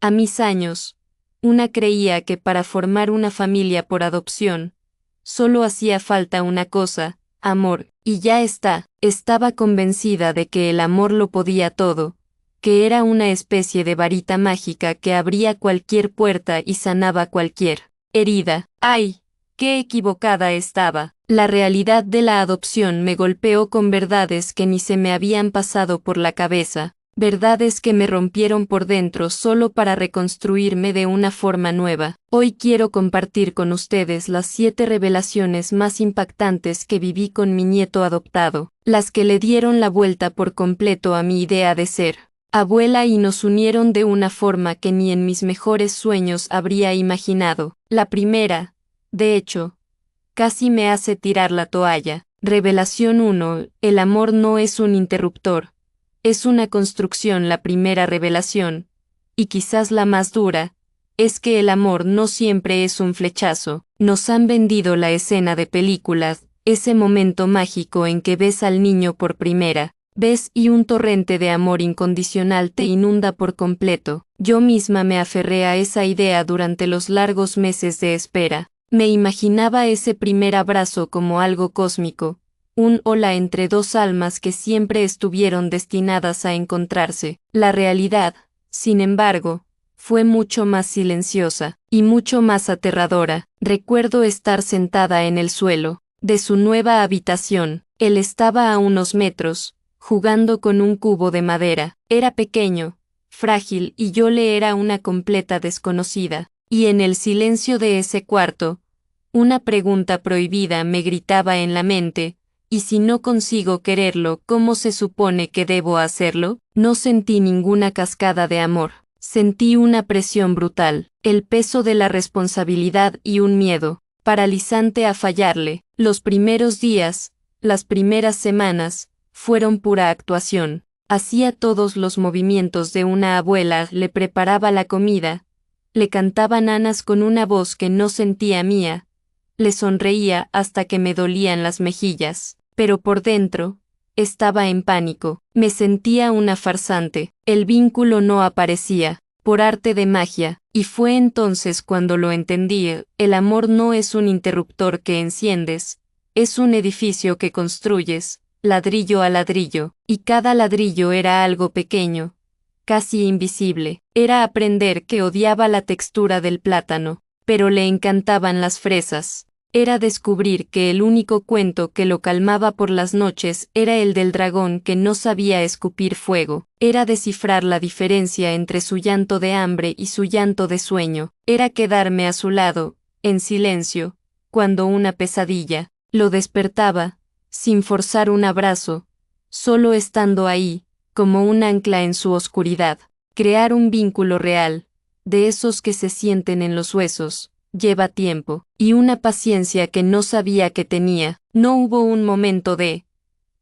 A mis años, una creía que para formar una familia por adopción, solo hacía falta una cosa, amor, y ya está. Estaba convencida de que el amor lo podía todo, que era una especie de varita mágica que abría cualquier puerta y sanaba cualquier herida. ¡Ay! ¡Qué equivocada estaba! La realidad de la adopción me golpeó con verdades que ni se me habían pasado por la cabeza, verdades que me rompieron por dentro solo para reconstruirme de una forma nueva. Hoy quiero compartir con ustedes las 7 revelaciones más impactantes que viví con mi nieto adoptado, las que le dieron la vuelta por completo a mi idea de ser abuela y nos unieron de una forma que ni en mis mejores sueños habría imaginado. La primera, de hecho, casi me hace tirar la toalla. Revelación 1. El amor no es un interruptor. Es una construcción. La primera revelación, y quizás la más dura, es que el amor no siempre es un flechazo. Nos han vendido la escena de películas, ese momento mágico en que ves al niño por primera vez y un torrente de amor incondicional te inunda por completo. Yo misma me aferré a esa idea durante los largos meses de espera. Me imaginaba ese primer abrazo como algo cósmico, un hola entre dos almas que siempre estuvieron destinadas a encontrarse. La realidad, sin embargo, fue mucho más silenciosa y mucho más aterradora. Recuerdo estar sentada en el suelo de su nueva habitación. Él estaba a unos metros, jugando con un cubo de madera. Era pequeño, frágil y yo le era una completa desconocida. Y en el silencio de ese cuarto, una pregunta prohibida me gritaba en la mente: ¿y si no consigo quererlo, cómo se supone que debo hacerlo? No sentí ninguna cascada de amor. Sentí una presión brutal, el peso de la responsabilidad y un miedo paralizante a fallarle. Los primeros días, las primeras semanas, fueron pura actuación. Hacía todos los movimientos de una abuela, le preparaba la comida, le cantaba nanas con una voz que no sentía mía, le sonreía hasta que me dolían las mejillas, pero por dentro, estaba en pánico. Me sentía una farsante. El vínculo no aparecía, por arte de magia, y fue entonces cuando lo entendí. El amor no es un interruptor que enciendes, es un edificio que construyes, ladrillo a ladrillo, y cada ladrillo era algo pequeño, casi invisible. Era aprender que odiaba la textura del plátano, pero le encantaban las fresas. Era descubrir que el único cuento que lo calmaba por las noches era el del dragón que no sabía escupir fuego. Era descifrar la diferencia entre su llanto de hambre y su llanto de sueño. Era quedarme a su lado, en silencio, cuando una pesadilla lo despertaba, sin forzar un abrazo, solo estando ahí, como un ancla en su oscuridad. Crear un vínculo real, de esos que se sienten en los huesos, lleva tiempo, y una paciencia que no sabía que tenía. No hubo un momento de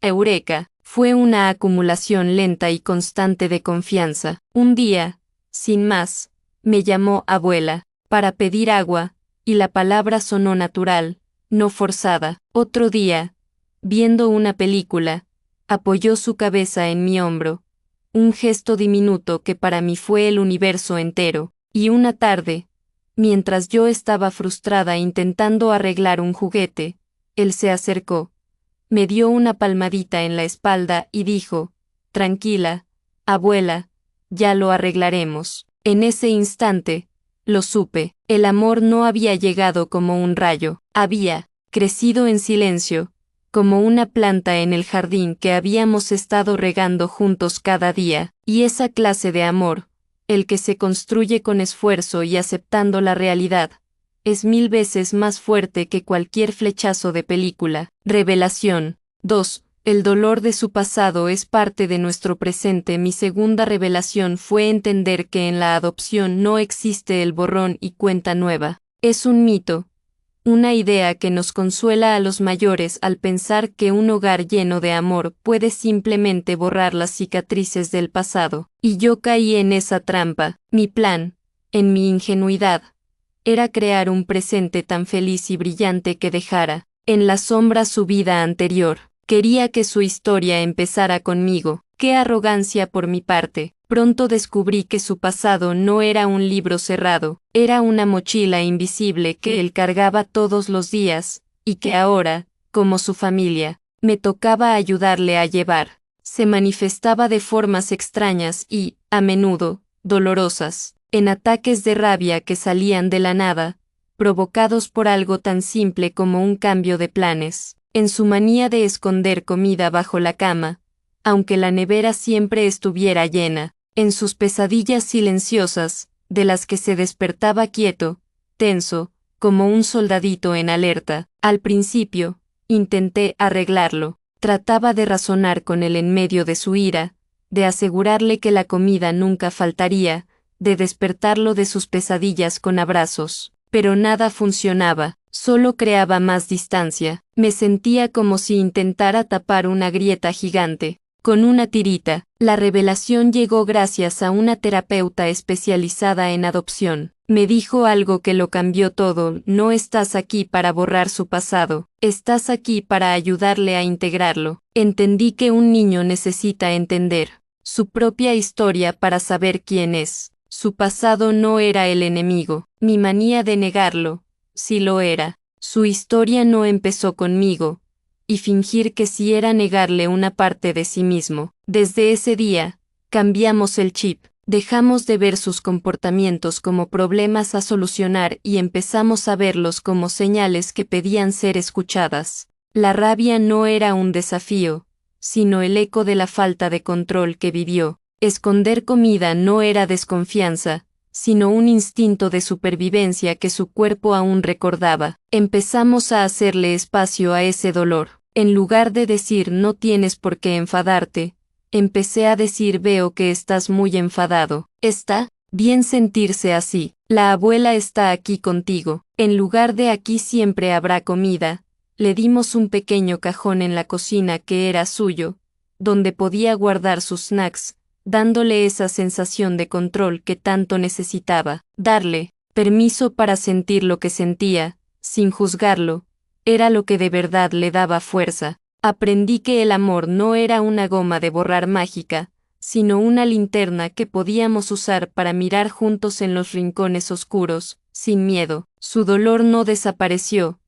eureka, fue una acumulación lenta y constante de confianza. Un día, sin más, me llamó abuela, para pedir agua, y la palabra sonó natural, no forzada. Otro día, viendo una película, apoyó su cabeza en mi hombro, un gesto diminuto que para mí fue el universo entero. Y una tarde, mientras yo estaba frustrada intentando arreglar un juguete, él se acercó, me dio una palmadita en la espalda y dijo: tranquila, abuela, ya lo arreglaremos. En ese instante, lo supe. El amor no había llegado como un rayo, había crecido en silencio, como una planta en el jardín que habíamos estado regando juntos cada día. Y esa clase de amor, el que se construye con esfuerzo y aceptando la realidad, es 1000 veces más fuerte que cualquier flechazo de película. Revelación 2. El dolor de su pasado es parte de nuestro presente. Mi segunda revelación fue entender que en la adopción no existe el borrón y cuenta nueva. Es un mito, una idea que nos consuela a los mayores al pensar que un hogar lleno de amor puede simplemente borrar las cicatrices del pasado. Y yo caí en esa trampa. Mi plan, en mi ingenuidad, era crear un presente tan feliz y brillante que dejara en la sombra su vida anterior. Quería que su historia empezara conmigo. ¡Qué arrogancia por mi parte! Pronto descubrí que su pasado no era un libro cerrado, era una mochila invisible que él cargaba todos los días, y que ahora, como su familia, me tocaba ayudarle a llevar. Se manifestaba de formas extrañas y, a menudo, dolorosas, en ataques de rabia que salían de la nada, provocados por algo tan simple como un cambio de planes, en su manía de esconder comida bajo la cama, aunque la nevera siempre estuviera llena, en sus pesadillas silenciosas, de las que se despertaba quieto, tenso, como un soldadito en alerta. Al principio, intenté arreglarlo, trataba de razonar con él en medio de su ira, de asegurarle que la comida nunca faltaría, de despertarlo de sus pesadillas con abrazos, pero nada funcionaba, solo creaba más distancia, me sentía como si intentara tapar una grieta gigante. Con una tirita, la revelación llegó gracias a una terapeuta especializada en adopción. Me dijo algo que lo cambió todo: no estás aquí para borrar su pasado, estás aquí para ayudarle a integrarlo. Entendí que un niño necesita entender su propia historia para saber quién es. Su pasado no era el enemigo, mi manía de negarlo, sí lo era. Su historia no empezó conmigo, y fingir que sí era negarle una parte de sí mismo. Desde ese día, cambiamos el chip, dejamos de ver sus comportamientos como problemas a solucionar y empezamos a verlos como señales que pedían ser escuchadas. La rabia no era un desafío, sino el eco de la falta de control que vivió. Esconder comida no era desconfianza, sino un instinto de supervivencia que su cuerpo aún recordaba. Empezamos a hacerle espacio a ese dolor. En lugar de decir no tienes por qué enfadarte, empecé a decir veo que estás muy enfadado. Está bien sentirse así. La abuela está aquí contigo. En lugar de aquí siempre habrá comida, le dimos un pequeño cajón en la cocina que era suyo, donde podía guardar sus snacks, dándole esa sensación de control que tanto necesitaba. Darle permiso para sentir lo que sentía, sin juzgarlo, era lo que de verdad le daba fuerza. Aprendí que el amor no era una goma de borrar mágica, sino una linterna que podíamos usar para mirar juntos en los rincones oscuros, sin miedo. Su dolor no desapareció,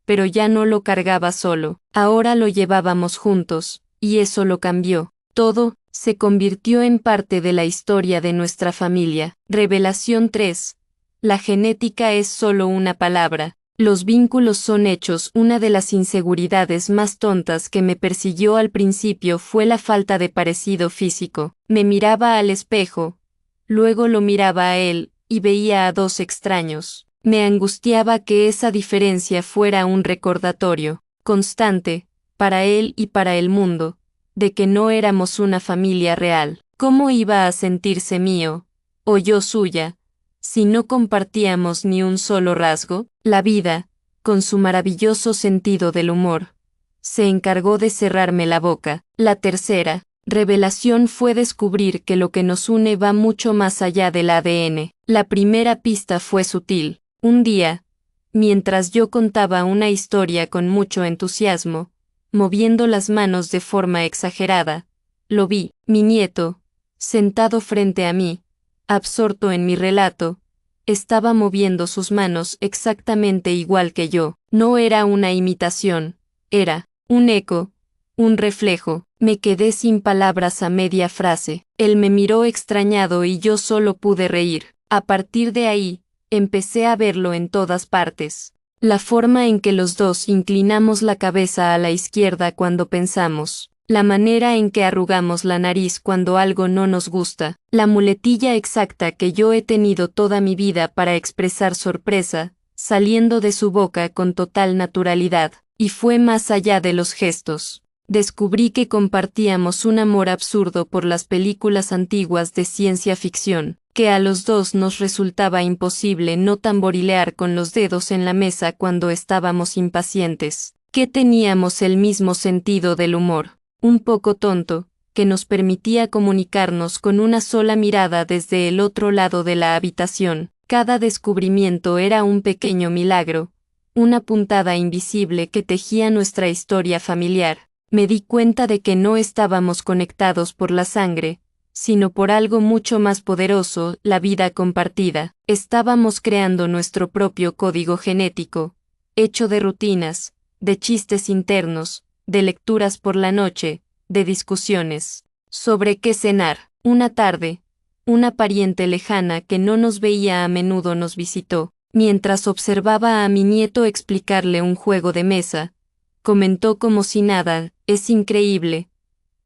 pero ya no lo cargaba solo, ahora lo llevábamos juntos, y eso lo cambió. Todo se convirtió en parte de la historia de nuestra familia. Revelación 3. La genética es solo una palabra. Los vínculos son hechos. Una de las inseguridades más tontas que me persiguió al principio fue la falta de parecido físico. Me miraba al espejo, luego lo miraba a él, y veía a dos extraños. Me angustiaba que esa diferencia fuera un recordatorio constante, para él y para el mundo, de que no éramos una familia real. ¿Cómo iba a sentirse mío, o yo suya, si no compartíamos ni un solo rasgo? La vida, con su maravilloso sentido del humor, se encargó de cerrarme la boca. La tercera revelación fue descubrir que lo que nos une va mucho más allá del ADN. La primera pista fue sutil. Un día, mientras yo contaba una historia con mucho entusiasmo, moviendo las manos de forma exagerada, lo vi, mi nieto, sentado frente a mí, absorto en mi relato, estaba moviendo sus manos exactamente igual que yo. No era una imitación, era un eco, un reflejo. Me quedé sin palabras a media frase. Él me miró extrañado y yo solo pude reír. A partir de ahí, empecé a verlo en todas partes. La forma en que los dos inclinamos la cabeza a la izquierda cuando pensamos, la manera en que arrugamos la nariz cuando algo no nos gusta, la muletilla exacta que yo he tenido toda mi vida para expresar sorpresa, saliendo de su boca con total naturalidad, y fue más allá de los gestos. Descubrí que compartíamos un amor absurdo por las películas antiguas de ciencia ficción, que a los dos nos resultaba imposible no tamborilear con los dedos en la mesa cuando estábamos impacientes, que teníamos el mismo sentido del humor, un poco tonto, que nos permitía comunicarnos con una sola mirada desde el otro lado de la habitación. Cada descubrimiento era un pequeño milagro, una puntada invisible que tejía nuestra historia familiar. Me di cuenta de que no estábamos conectados por la sangre, sino por algo mucho más poderoso, la vida compartida. Estábamos creando nuestro propio código genético, hecho de rutinas, de chistes internos, de lecturas por la noche, de discusiones sobre qué cenar. Una tarde, una pariente lejana que no nos veía a menudo nos visitó. Mientras observaba a mi nieto explicarle un juego de mesa, comentó como si nada: es increíble.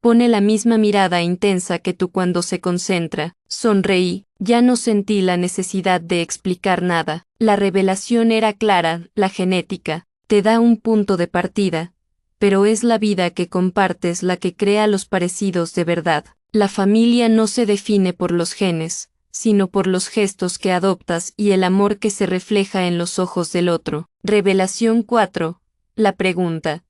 Pone la misma mirada intensa que tú cuando se concentra. Sonreí, ya no sentí la necesidad de explicar nada. La revelación era clara: la genética te da un punto de partida, pero es la vida que compartes la que crea los parecidos de verdad. La familia no se define por los genes, sino por los gestos que adoptas y el amor que se refleja en los ojos del otro. Revelación 4. La pregunta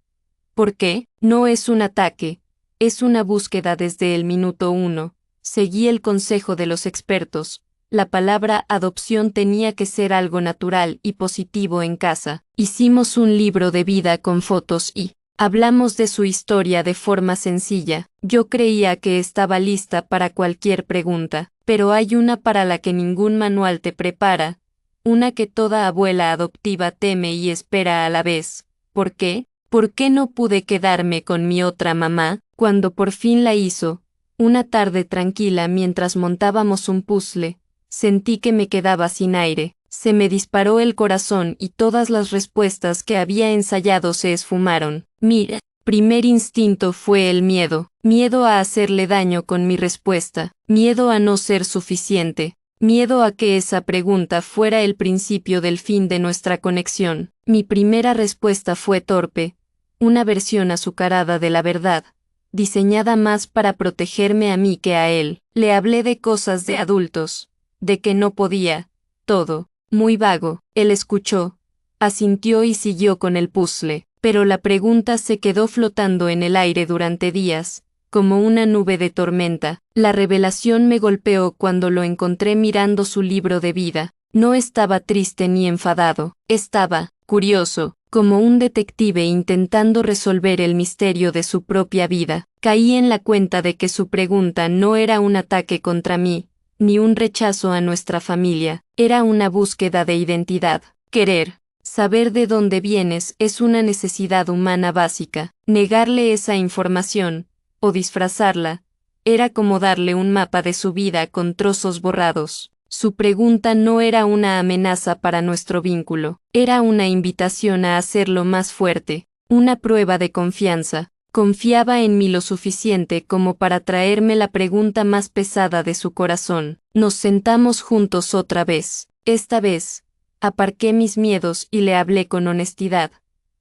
¿por qué? No es un ataque, es una búsqueda desde el minuto 1. Seguí el consejo de los expertos. La palabra adopción tenía que ser algo natural y positivo en casa. Hicimos un libro de vida con fotos y hablamos de su historia de forma sencilla. Yo creía que estaba lista para cualquier pregunta, pero hay una para la que ningún manual te prepara, una que toda abuela adoptiva teme y espera a la vez. ¿Por qué? ¿Por qué no pude quedarme con mi otra mamá? Cuando por fin la hizo, una tarde tranquila mientras montábamos un puzzle, sentí que me quedaba sin aire. Se me disparó el corazón y todas las respuestas que había ensayado se esfumaron. Mira, primer instinto fue el miedo. Miedo a hacerle daño con mi respuesta. Miedo a no ser suficiente. Miedo a que esa pregunta fuera el principio del fin de nuestra conexión. Mi primera respuesta fue torpe, una versión azucarada de la verdad, diseñada más para protegerme a mí que a él. Le hablé de cosas de adultos, de que no podía, todo, muy vago. Él escuchó, asintió y siguió con el puzzle, pero la pregunta se quedó flotando en el aire durante días, como una nube de tormenta. La revelación me golpeó cuando lo encontré mirando su libro de vida. No estaba triste ni enfadado, estaba curioso, como un detective intentando resolver el misterio de su propia vida. Caí en la cuenta de que su pregunta no era un ataque contra mí, ni un rechazo a nuestra familia, era una búsqueda de identidad. Querer, saber de dónde vienes es una necesidad humana básica. Negarle esa información, o disfrazarla, era como darle un mapa de su vida con trozos borrados. Su pregunta no era una amenaza para nuestro vínculo, era una invitación a hacerlo más fuerte, una prueba de confianza. Confiaba en mí lo suficiente como para traerme la pregunta más pesada de su corazón. Nos sentamos juntos otra vez. Esta vez, aparqué mis miedos y le hablé con honestidad,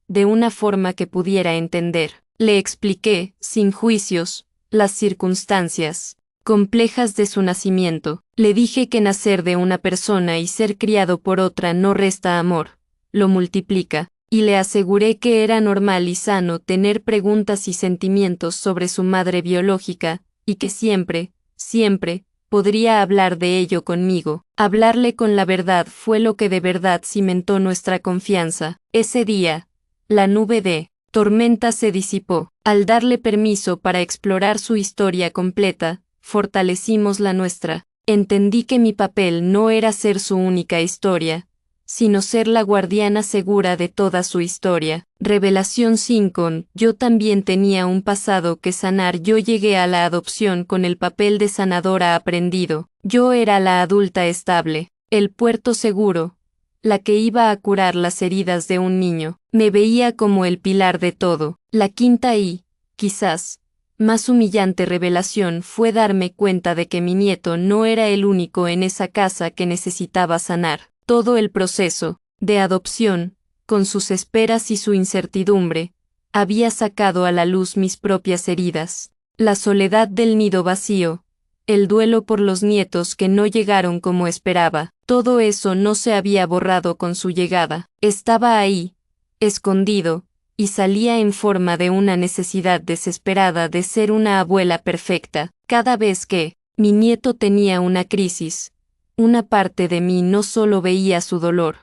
de una forma que pudiera entender. Le expliqué, sin juicios, las circunstancias complejas de su nacimiento. Le dije que nacer de una persona y ser criado por otra no resta amor, lo multiplica, y le aseguré que era normal y sano tener preguntas y sentimientos sobre su madre biológica, y que siempre, siempre, podría hablar de ello conmigo. Hablarle con la verdad fue lo que de verdad cimentó nuestra confianza. Ese día, la nube de tormenta se disipó. Al darle permiso para explorar su historia completa, fortalecimos la nuestra. Entendí que mi papel no era ser su única historia, sino ser la guardiana segura de toda su historia. Revelación 5. Yo también tenía un pasado que sanar. Yo llegué a la adopción con el papel de sanadora aprendido. Yo era la adulta estable, el puerto seguro, la que iba a curar las heridas de un niño. Me veía como el pilar de todo. La quinta y, quizás, más humillante revelación fue darme cuenta de que mi nieto no era el único en esa casa que necesitaba sanar. Todo el proceso de adopción, con sus esperas y su incertidumbre, había sacado a la luz mis propias heridas. La soledad del nido vacío, el duelo por los nietos que no llegaron como esperaba, todo eso no se había borrado con su llegada. Estaba ahí, escondido, y salía en forma de una necesidad desesperada de ser una abuela perfecta. Cada vez que mi nieto tenía una crisis, una parte de mí no solo veía su dolor,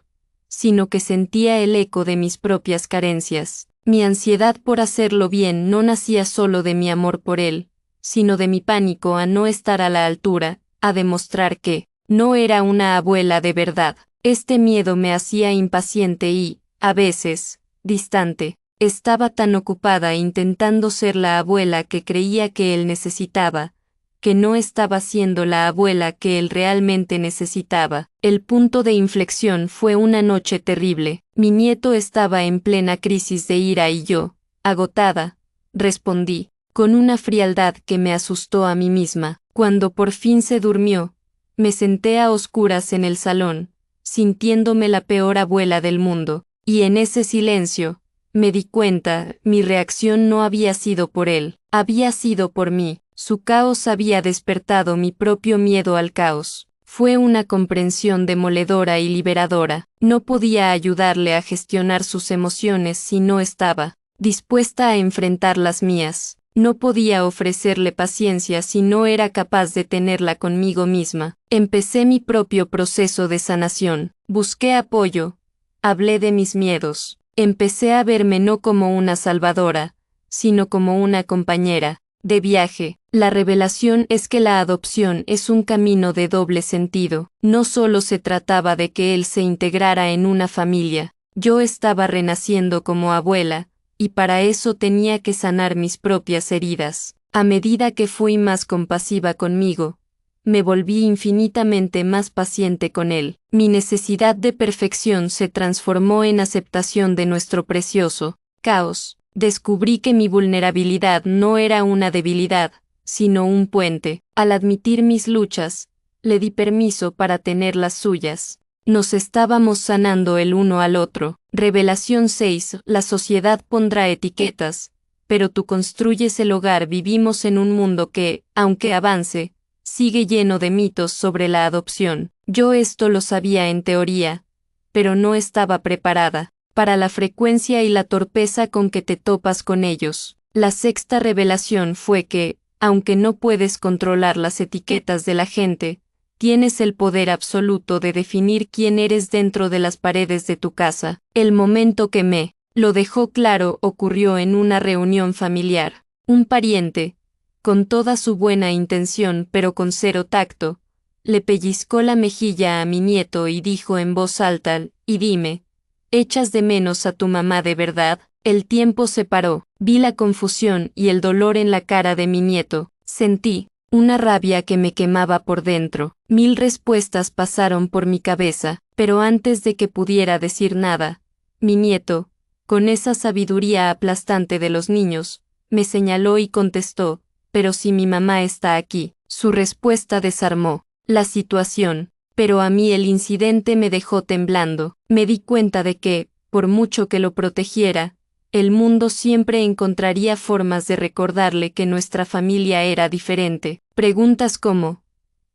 sino que sentía el eco de mis propias carencias. Mi ansiedad por hacerlo bien no nacía solo de mi amor por él, sino de mi pánico a no estar a la altura, a demostrar que no era una abuela de verdad. Este miedo me hacía impaciente y, a veces, distante. Estaba tan ocupada intentando ser la abuela que creía que él necesitaba, que no estaba siendo la abuela que él realmente necesitaba. El punto de inflexión fue una noche terrible. Mi nieto estaba en plena crisis de ira y yo, agotada, respondí, con una frialdad que me asustó a mí misma. Cuando por fin se durmió, me senté a oscuras en el salón, sintiéndome la peor abuela del mundo, y en ese silencio, me di cuenta, mi reacción no había sido por él, había sido por mí. Su caos había despertado mi propio miedo al caos. Fue una comprensión demoledora y liberadora. No podía ayudarle a gestionar sus emociones si no estaba dispuesta a enfrentar las mías. No podía ofrecerle paciencia si no era capaz de tenerla conmigo misma. Empecé mi propio proceso de sanación. Busqué apoyo. Hablé de mis miedos. Empecé a verme no como una salvadora, sino como una compañera de viaje. La revelación es que la adopción es un camino de doble sentido. No solo se trataba de que él se integrara en una familia. Yo estaba renaciendo como abuela, y para eso tenía que sanar mis propias heridas. A medida que fui más compasiva conmigo, me volví infinitamente más paciente con él. Mi necesidad de perfección se transformó en aceptación de nuestro precioso caos. Descubrí que mi vulnerabilidad no era una debilidad, sino un puente. Al admitir mis luchas, le di permiso para tener las suyas. Nos estábamos sanando el uno al otro. Revelación 6. La sociedad pondrá etiquetas, pero tú construyes el hogar. Vivimos en un mundo que, aunque avance, sigue lleno de mitos sobre la adopción. Yo esto lo sabía en teoría, pero no estaba preparada para la frecuencia y la torpeza con que te topas con ellos. La sexta revelación fue que, aunque no puedes controlar las etiquetas de la gente, tienes el poder absoluto de definir quién eres dentro de las paredes de tu casa. El momento que me lo dejó claro ocurrió en una reunión familiar. Un pariente, con toda su buena intención pero con cero tacto, le pellizcó la mejilla a mi nieto y dijo en voz alta, y dime, ¿echas de menos a tu mamá de verdad? El tiempo se paró. Vi la confusión y el dolor en la cara de mi nieto. Sentí una rabia que me quemaba por dentro. 1000 respuestas pasaron por mi cabeza, pero antes de que pudiera decir nada, mi nieto, con esa sabiduría aplastante de los niños, me señaló y contestó, «Pero si mi mamá está aquí». Su respuesta desarmó la situación, pero a mí el incidente me dejó temblando. Me di cuenta de que, por mucho que lo protegiera, el mundo siempre encontraría formas de recordarle que nuestra familia era diferente. Preguntas como,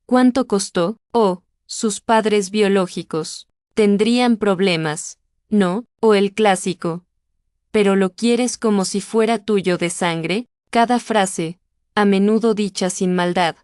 ¿cuánto costó? O, ¿sus padres biológicos tendrían problemas? ¿No? O el clásico, ¿pero lo quieres como si fuera tuyo de sangre? Cada frase, a menudo dicha sin maldad,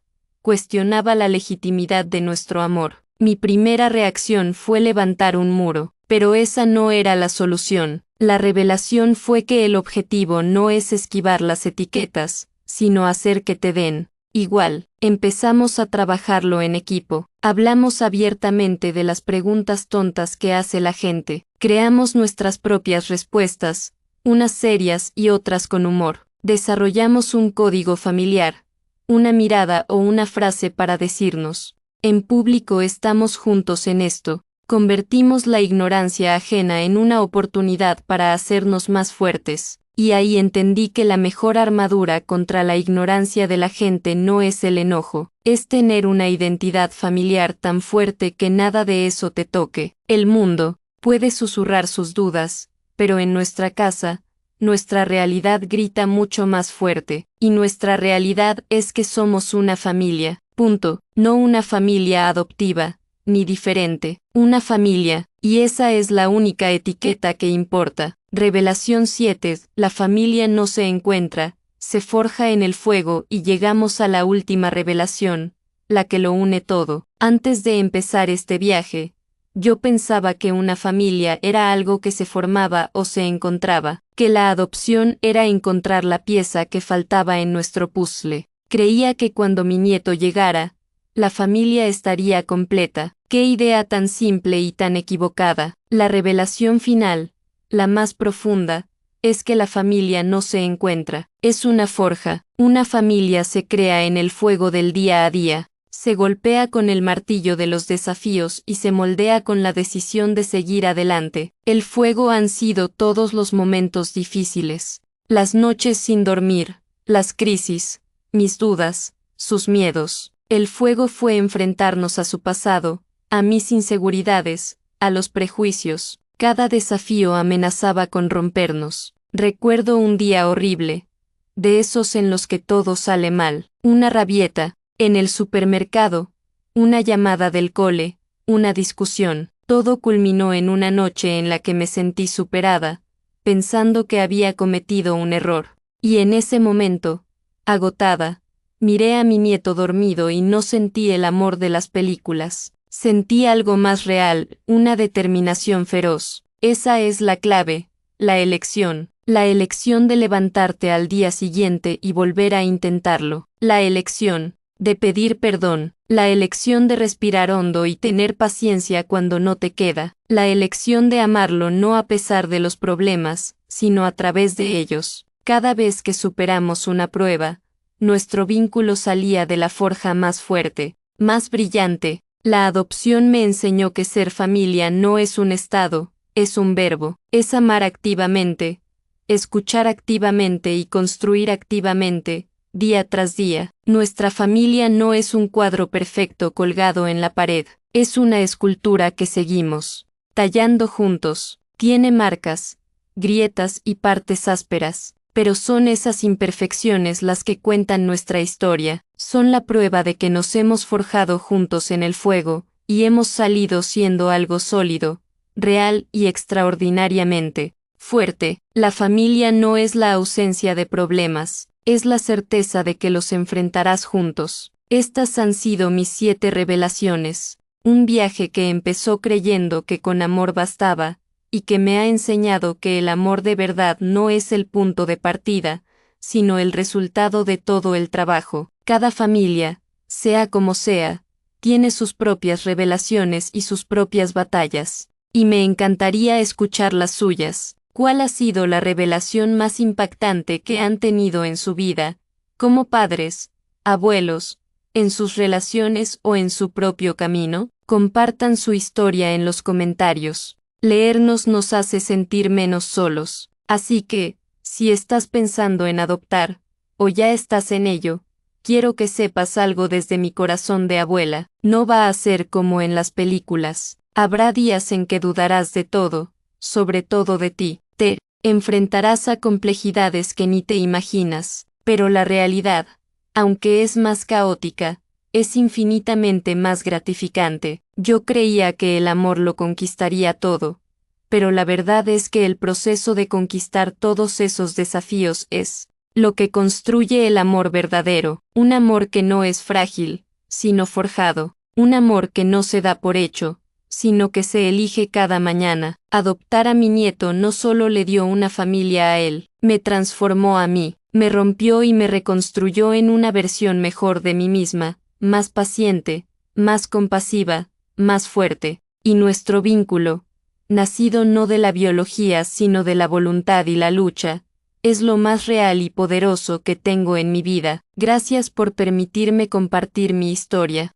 cuestionaba la legitimidad de nuestro amor. Mi primera reacción fue levantar un muro, pero esa no era la solución. La revelación fue que el objetivo no es esquivar las etiquetas, sino hacer que te den igual. Empezamos a trabajarlo en equipo. Hablamos abiertamente de las preguntas tontas que hace la gente. Creamos nuestras propias respuestas, unas serias y otras con humor. Desarrollamos un código familiar, una mirada o una frase para decirnos, en público estamos juntos en esto. Convertimos la ignorancia ajena en una oportunidad para hacernos más fuertes, y ahí entendí que la mejor armadura contra la ignorancia de la gente no es el enojo, es tener una identidad familiar tan fuerte que nada de eso te toque. El mundo puede susurrar sus dudas, pero en nuestra casa, nuestra realidad grita mucho más fuerte, y nuestra realidad es que somos una familia, punto, no una familia adoptiva, ni diferente, una familia, y esa es la única etiqueta que importa. Revelación 7. La familia no se encuentra, se forja en el fuego y llegamos a la última revelación, la que lo une todo. Antes de empezar este viaje, yo pensaba que una familia era algo que se formaba o se encontraba, que la adopción era encontrar la pieza que faltaba en nuestro puzzle. Creía que cuando mi nieto llegara, la familia estaría completa. ¡Qué idea tan simple y tan equivocada! La revelación final, la más profunda, es que la familia no se encuentra. Es una forja. Una familia se crea en el fuego del día a día. Se golpea con el martillo de los desafíos y se moldea con la decisión de seguir adelante. El fuego han sido todos los momentos difíciles. Las noches sin dormir, las crisis, mis dudas, sus miedos. El fuego fue enfrentarnos a su pasado, a mis inseguridades, a los prejuicios. Cada desafío amenazaba con rompernos. Recuerdo un día horrible, de esos en los que todo sale mal. Una rabieta, en el supermercado, una llamada del cole, una discusión. Todo culminó en una noche en la que me sentí superada, pensando que había cometido un error. Y en ese momento, agotada, miré a mi nieto dormido y no sentí el amor de las películas. Sentí algo más real, una determinación feroz. Esa es la clave, la elección de levantarte al día siguiente y volver a intentarlo, la elección de pedir perdón, la elección de respirar hondo y tener paciencia cuando no te queda, la elección de amarlo no a pesar de los problemas, sino a través de ellos. Cada vez que superamos una prueba, nuestro vínculo salía de la forja más fuerte, más brillante. La adopción me enseñó que ser familia no es un estado, es un verbo, es amar activamente, escuchar activamente y construir activamente, día tras día. Nuestra familia no es un cuadro perfecto colgado en la pared, es una escultura que seguimos tallando juntos. Tiene marcas, grietas y partes ásperas, pero son esas imperfecciones las que cuentan nuestra historia, son la prueba de que nos hemos forjado juntos en el fuego, y hemos salido siendo algo sólido, real y extraordinariamente fuerte. La familia no es la ausencia de problemas, es la certeza de que los enfrentarás juntos. Estas han sido mis 7 revelaciones, un viaje que empezó creyendo que con amor bastaba, y que me ha enseñado que el amor de verdad no es el punto de partida, sino el resultado de todo el trabajo. Cada familia, sea como sea, tiene sus propias revelaciones y sus propias batallas, y me encantaría escuchar las suyas. ¿Cuál ha sido la revelación más impactante que han tenido en su vida, como padres, abuelos, en sus relaciones o en su propio camino? Compartan su historia en los comentarios. Leernos nos hace sentir menos solos, así que, si estás pensando en adoptar, o ya estás en ello, quiero que sepas algo desde mi corazón de abuela. No va a ser como en las películas. Habrá días en que dudarás de todo, sobre todo de ti. Te enfrentarás a complejidades que ni te imaginas, pero la realidad, aunque es más caótica, es infinitamente más gratificante. Yo creía que el amor lo conquistaría todo, pero la verdad es que el proceso de conquistar todos esos desafíos es lo que construye el amor verdadero, un amor que no es frágil, sino forjado, un amor que no se da por hecho, sino que se elige cada mañana. Adoptar a mi nieto no solo le dio una familia a él, me transformó a mí, me rompió y me reconstruyó en una versión mejor de mí misma, más paciente, más compasiva, más fuerte. Y nuestro vínculo, nacido no de la biología sino de la voluntad y la lucha, es lo más real y poderoso que tengo en mi vida. Gracias por permitirme compartir mi historia.